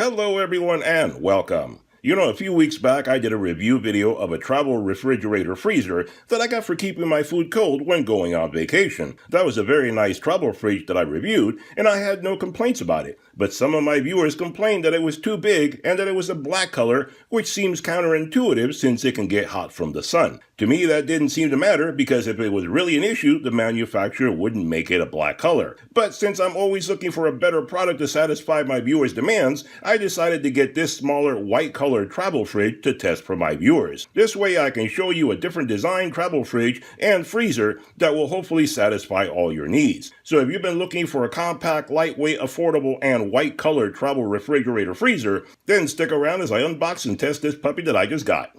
Hello everyone and welcome. A few weeks back I did a review video of a travel refrigerator freezer that I got for keeping my food cold when going on vacation. That was a very nice travel fridge that I reviewed, and I had no complaints about it. But some of my viewers complained that it was too big and that it was a black color, which seems counterintuitive since it can get hot from the sun. To me, that didn't seem to matter because if it was really an issue, the manufacturer wouldn't make it a black color. But since I'm always looking for a better product to satisfy my viewers' demands, I decided to get this smaller white colored travel fridge to test for my viewers. This way I can show you a different design travel fridge and freezer that will hopefully satisfy all your needs. So if you've been looking for a compact, lightweight, affordable, and white colored travel refrigerator freezer, then stick around as I unbox and test this puppy that I just got.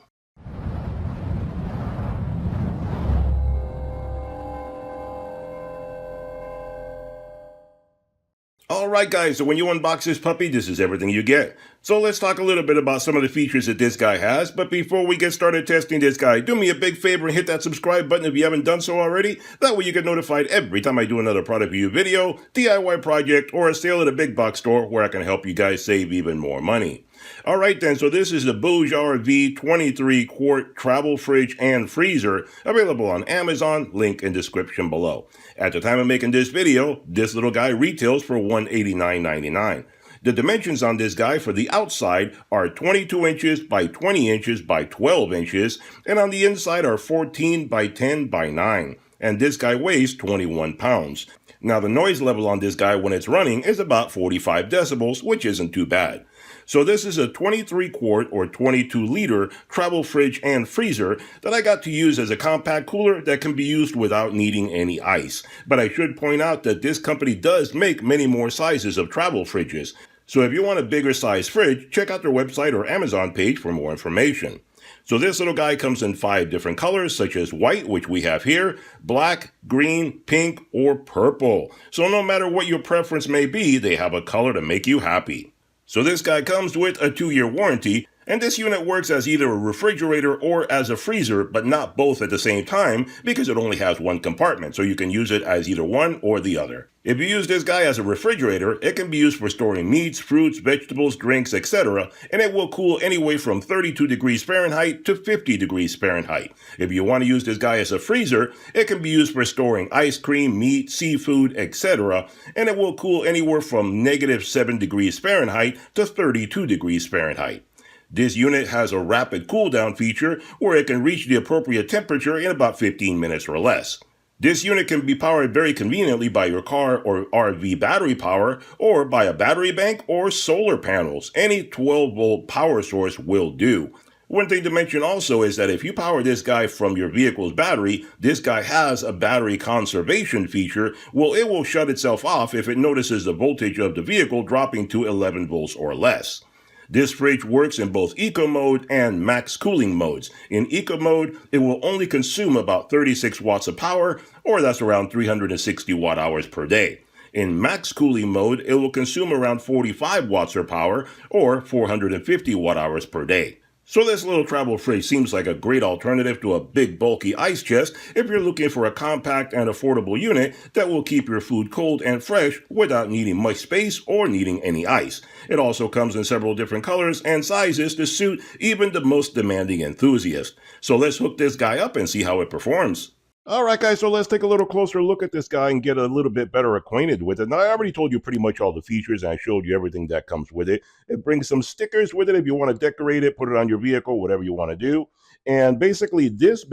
Alright guys, so when you unbox this puppy, this is everything you get. So let's talk a little bit about some of the features that this guy has, but before we get started testing this guy, do me a big favor and hit that subscribe button if you haven't done so already. That way you get notified every time I do another product review video, DIY project, or a sale at a big box store where I can help you guys save even more money. Alright then, so this is the Bouge RV 23 quart travel fridge and freezer, available on Amazon, link in description below. At the time of making this video, this little guy retails for $189.99. The dimensions on this guy for the outside are 22 inches by 20 inches by 12 inches, and on the inside are 14 by 10 by 9. And this guy weighs 21 pounds. Now the noise level on this guy when it's running is about 45 decibels, which isn't too bad. So this is a 23 quart or 22 liter travel fridge and freezer that I got to use as a compact cooler that can be used without needing any ice. But I should point out that this company does make many more sizes of travel fridges. So if you want a bigger size fridge, check out their website or Amazon page for more information. So this little guy comes in 5 different colors, such as white, which we have here, black, green, pink, or purple. So no matter what your preference may be, they have a color to make you happy. So this guy comes with a 2-year warranty, and this unit works as either a refrigerator or as a freezer, but not both at the same time because it only has one compartment, so you can use it as either one or the other. If you use this guy as a refrigerator, it can be used for storing meats, fruits, vegetables, drinks, etc., and it will cool anywhere from 32 degrees Fahrenheit to 50 degrees Fahrenheit. If you want to use this guy as a freezer, it can be used for storing ice cream, meat, seafood, etc., and it will cool anywhere from -7 degrees Fahrenheit to 32 degrees Fahrenheit. This unit has a rapid cool down feature where it can reach the appropriate temperature in about 15 minutes or less. This unit can be powered very conveniently by your car or RV battery power, or by a battery bank or solar panels. Any 12-volt power source will do. One thing to mention also is that if you power this guy from your vehicle's battery, this guy has a battery conservation feature. Well, it will shut itself off if it notices the voltage of the vehicle dropping to 11 volts or less. This fridge works in both eco mode and max cooling modes. In eco mode, it will only consume about 36 watts of power, or that's around 360 watt hours per day. In max cooling mode, it will consume around 45 watts of power, or 450 watt hours per day. So this little travel fridge seems like a great alternative to a big bulky ice chest if you're looking for a compact and affordable unit that will keep your food cold and fresh without needing much space or needing any ice. It also comes in several different colors and sizes to suit even the most demanding enthusiast. So let's hook this guy up and see how it performs. Alright guys, so let's take a little closer look at this guy and get a little bit better acquainted with it. Now I already told you pretty much all the features and I showed you everything that comes with it. It brings some stickers with it if you want to decorate it, put it on your vehicle, whatever you want to do. And basically this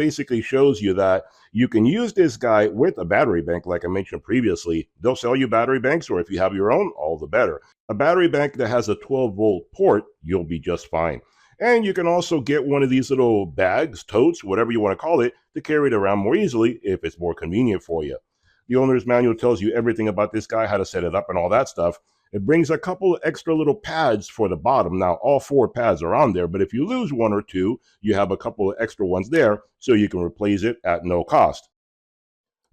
shows you that you can use this guy with a battery bank like I mentioned previously. They'll sell you battery banks, or if you have your own, all the better. A battery bank that has a 12-volt port, you'll be just fine. And you can also get one of these little bags, totes, whatever you want to call it, to carry it around more easily if it's more convenient for you. The owner's manual tells you everything about this guy, how to set it up and all that stuff. It brings a couple of extra little pads for the bottom. Now, all 4 pads are on there, but if you lose 1 or 2, you have a couple of extra ones there so you can replace it at no cost.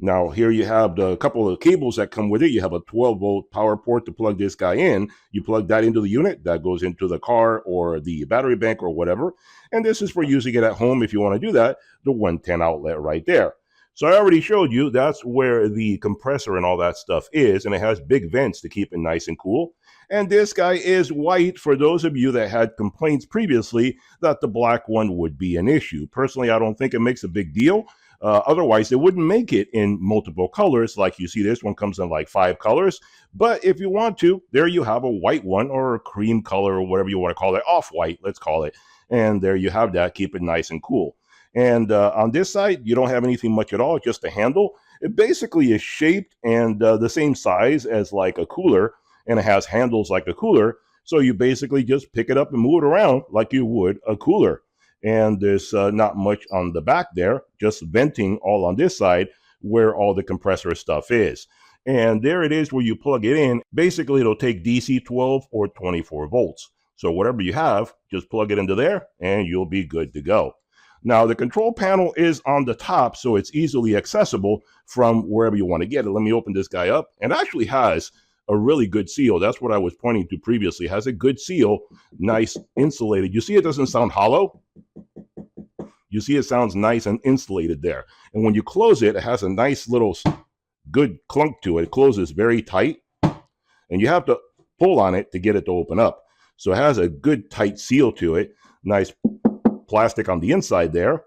Now, here you have the couple of cables that come with it. You have a 12-volt power port to plug this guy in. You plug that into the unit. That goes into the car or the battery bank or whatever. And this is for using it at home if you want to do that, the 110 outlet right there. So I already showed you that's where the compressor and all that stuff is, and it has big vents to keep it nice and cool. And this guy is white for those of you that had complaints previously that the black one would be an issue. Personally, I don't think it makes a big deal. Otherwise, it wouldn't make it in multiple colors. Like you see, this one comes in like 5 colors. But if you want to, there you have a white one or a cream color or whatever you want to call it, off-white, let's call it. And there you have that. Keep it nice and cool. And on this side, you don't have anything much at all, just a handle. It basically is shaped and the same size as like a cooler, and it has handles like a cooler. So you basically just pick it up and move it around like you would a cooler. And there's not much on the back there, just venting all on this side where all the compressor stuff is. And there it is where you plug it in. Basically, it'll take DC 12 or 24 volts. So whatever you have, just plug it into there and you'll be good to go. Now, the control panel is on the top, so it's easily accessible from wherever you want to get it. Let me open this guy up. And it actually has a really good seal. That's what I was pointing to previously. It has a good seal, nice insulated. You see it doesn't sound hollow? You see it sounds nice and insulated there. And when you close it, it has a nice little good clunk to it. It closes very tight, and you have to pull on it to get it to open up. So it has a good tight seal to it. Nice plastic on the inside there,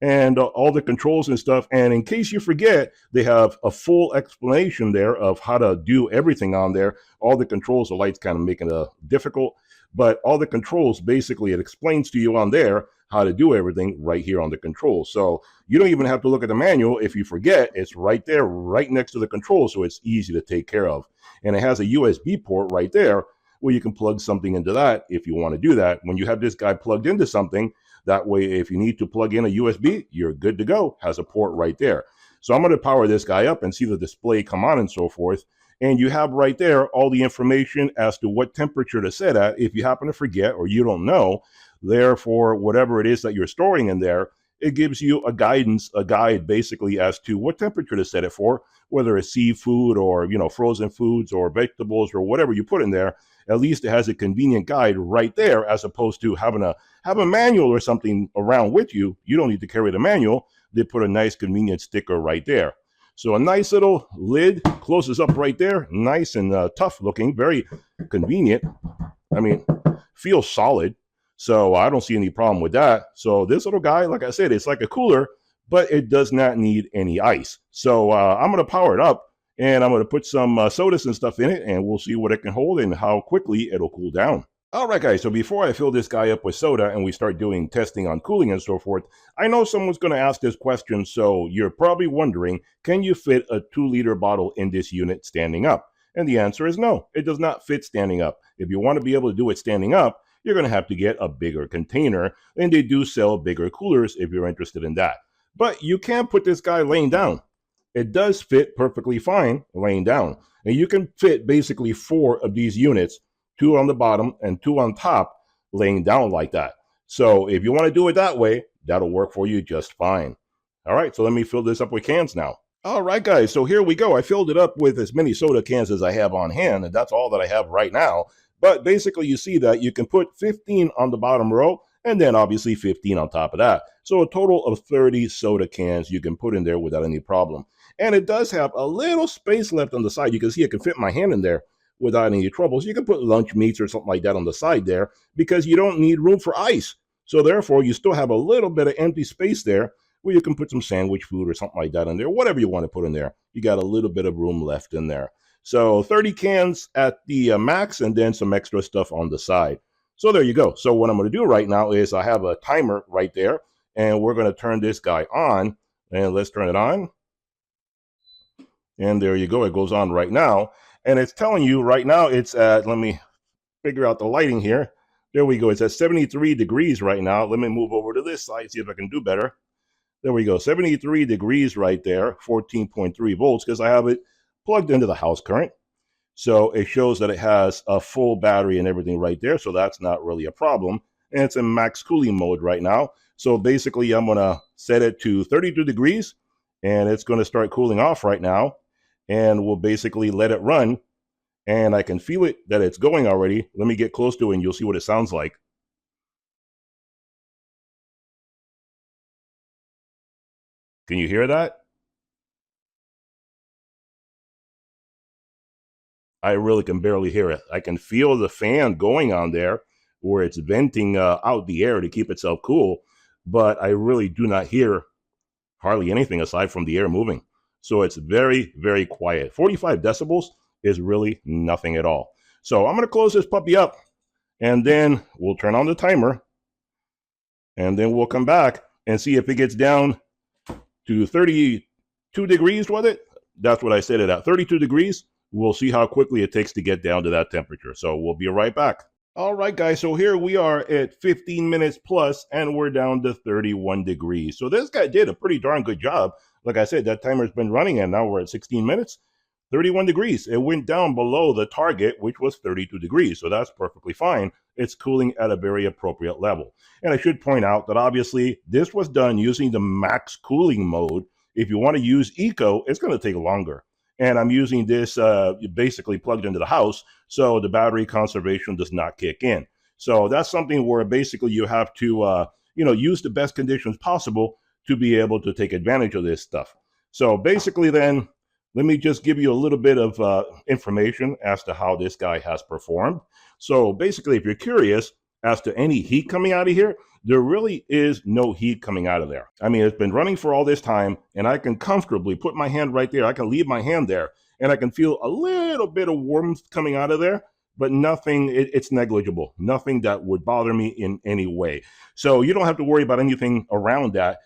and all the controls and stuff. And in case you forget, they have a full explanation there of how to do everything on there. All the controls, the light's kind of making it difficult, but all the controls, basically it explains to you on there how to do everything right here on the control. So you don't even have to look at the manual. If you forget, it's right there, right next to the control, so it's easy to take care of. And it has a USB port right there where you can plug something into that if you want to do that. When you have this guy plugged into something, that way, if you need to plug in a USB, you're good to go. Has a port right there. So I'm going to power this guy up and see the display come on and so forth. And you have right there all the information as to what temperature to set at if you happen to forget or you don't know. Therefore, whatever it is that you're storing in there, it gives you a guide basically as to what temperature to set it for, whether it's seafood or, frozen foods or vegetables or whatever you put in there. At least it has a convenient guide right there, as opposed to having a manual or something around with you. You don't need to carry the manual. They put a nice convenient sticker right there. So a nice little lid closes up right there. Nice and tough looking, very convenient. I mean, feels solid. So I don't see any problem with that. So this little guy, like I said, it's like a cooler, but it does not need any ice. So I'm going to power it up. And I'm going to put some sodas and stuff in it, and we'll see what it can hold and how quickly it'll cool down. All right, guys, so before I fill this guy up with soda and we start doing testing on cooling and so forth, I know someone's going to ask this question, so you're probably wondering, can you fit a 2-liter bottle in this unit standing up? And the answer is no, it does not fit standing up. If you want to be able to do it standing up, you're going to have to get a bigger container, and they do sell bigger coolers if you're interested in that. But you can't put this guy laying down. It does fit perfectly fine laying down. And you can fit basically 4 of these units, 2 on the bottom and 2 on top, laying down like that. So if you want to do it that way, that'll work for you just fine. All right, so let me fill this up with cans now. All right, guys, so here we go. I filled it up with as many soda cans as I have on hand, and that's all that I have right now. But basically, you see that you can put 15 on the bottom row, and then obviously 15 on top of that. So a total of 30 soda cans you can put in there without any problem. And it does have a little space left on the side. You can see I can fit my hand in there without any trouble. So you can put lunch meats or something like that on the side there because you don't need room for ice. So therefore, you still have a little bit of empty space there where you can put some sandwich food or something like that in there, whatever you want to put in there. You got a little bit of room left in there. So 30 cans at the max and then some extra stuff on the side. So there you go. So what I'm going to do right now is I have a timer right there, and we're going to turn this guy on. And let's turn it on. And there you go. It goes on right now. And it's telling you right now it's at, let me figure out the lighting here. There we go. It's at 73 degrees right now. Let me move over to this side, see if I can do better. There we go. 73 degrees right there, 14.3 volts, because I have it plugged into the house current. So it shows that it has a full battery and everything right there. So that's not really a problem. And it's in max cooling mode right now. So basically, I'm going to set it to 32 degrees, and it's going to start cooling off right now. And we'll basically let it run. And I can feel it that it's going already. Let me get close to it, and you'll see what it sounds like. Can you hear that? I really can barely hear it. I can feel the fan going on there where it's venting out the air to keep itself cool, but I really do not hear hardly anything aside from the air moving. So it's very, very quiet. 45 decibels is really nothing at all. So I'm going to close this puppy up, and then we'll turn on the timer, and then we'll come back and see if it gets down to 32 degrees with it. That's what I set it at, 32 degrees. We'll see how quickly it takes to get down to that temperature. So we'll be right back. All right, guys, so here we are at 15 minutes plus, and we're down to 31 degrees. So this guy did a pretty darn good job. Like I said, that timer's been running, and now we're at 16 minutes. 31 degrees. It went down below the target, which was 32 degrees, so that's perfectly fine. It's cooling at a very appropriate level. And I should point out that obviously this was done using the max cooling mode. If you want to use eco, it's going to take longer. And I'm using this basically plugged into the house, so the battery conservation does not kick in. So that's something where basically you have to use the best conditions possible to be able to take advantage of this stuff. So basically then, let me just give you a little bit of information as to how this guy has performed. So basically, if you're curious as to any heat coming out of here, there really is no heat coming out of there. I mean, it's been running for all this time, and I can comfortably put my hand right there. I can leave my hand there, and I can feel a little bit of warmth coming out of there, but nothing, it's negligible. Nothing that would bother me in any way. So you don't have to worry about anything around that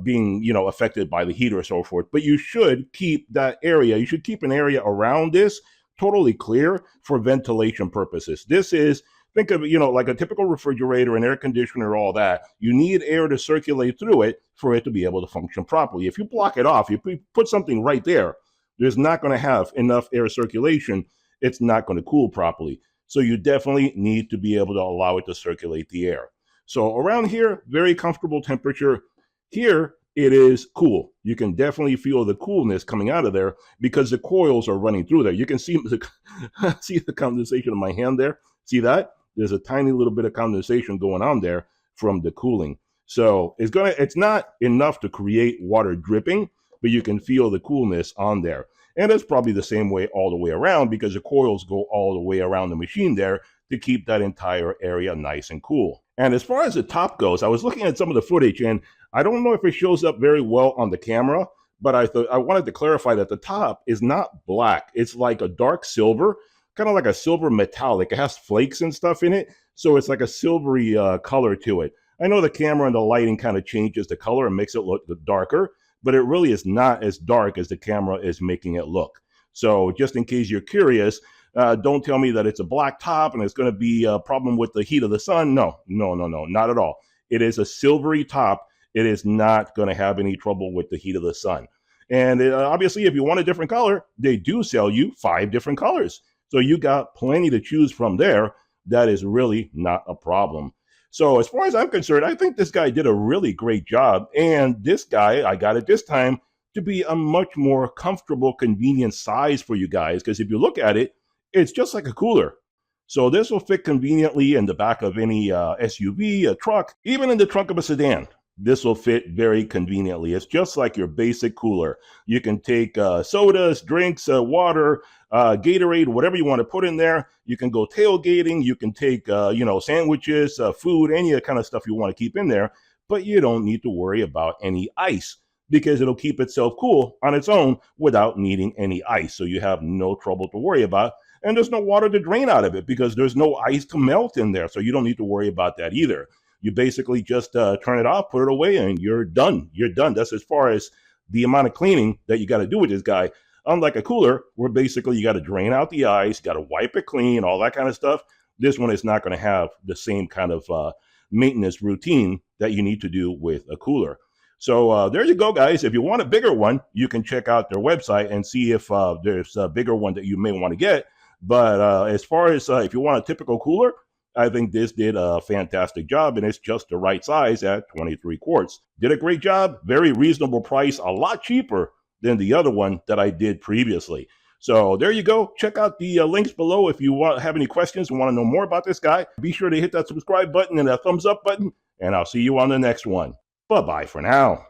being, affected by the heat or so forth. But you should keep that area, you should keep an area around this totally clear for ventilation purposes. This is, think of it, like a typical refrigerator, an air conditioner, all that. You need air to circulate through it for it to be able to function properly. If you block it off, you put something right there, there's not going to have enough air circulation. It's not going to cool properly. So you definitely need to be able to allow it to circulate the air. So around here, very comfortable temperature. Here, it is cool. You can definitely feel the coolness coming out of there because the coils are running through there. You can see the condensation of my hand there. See that? There's a tiny little bit of condensation going on there from the cooling. So it's not enough to create water dripping, but you can feel the coolness on there. And it's probably the same way all the way around because the coils go all the way around the machine there to keep that entire area nice and cool. And as far as the top goes, I was looking at some of the footage, and I don't know if it shows up very well on the camera, but I wanted to clarify that the top is not black. It's like a dark silver, kind of like a silver metallic. It has flakes and stuff in it, so it's like a silvery color to it. I know the camera and the lighting kind of changes the color and makes it look darker, but it really is not as dark as the camera is making it look. So just in case you're curious, don't tell me that it's a black top and it's going to be a problem with the heat of the sun. No, not at all. It is a silvery top. It is not going to have any trouble with the heat of the sun. And obviously, if you want a different color, they do sell you 5 different colors. So you got plenty to choose from there. That is really not a problem. So as far as I'm concerned, I think this guy did a really great job. And this guy, I got it this time to be a much more comfortable, convenient size for you guys. Because if you look at it, it's just like a cooler. So this will fit conveniently in the back of any SUV, a truck, even in the trunk of a sedan. This will fit very conveniently. It's just like your basic cooler. You can take sodas, drinks, water, Gatorade, whatever you want to put in there. You can go tailgating. You can take, sandwiches, food, any kind of stuff you want to keep in there. But you don't need to worry about any ice because it'll keep itself cool on its own without needing any ice. So you have no trouble to worry about. And there's no water to drain out of it because there's no ice to melt in there. So you don't need to worry about that either. You basically just turn it off, put it away, and you're done. You're done. That's as far as the amount of cleaning that you got to do with this guy. Unlike a cooler, where basically you got to drain out the ice, got to wipe it clean, all that kind of stuff. This one is not going to have the same kind of maintenance routine that you need to do with a cooler. So there you go, guys. If you want a bigger one, you can check out their website and see if there's a bigger one that you may want to get. But as far as if you want a typical cooler, I think this did a fantastic job, and it's just the right size at 23 quarts. Did a great job, very reasonable price, a lot cheaper than the other one that I did previously. So there you go. Check out the links below if you have any questions and want to know more about this guy. Be sure to hit that subscribe button and that thumbs up button, and I'll see you on the next one. Bye-bye for now.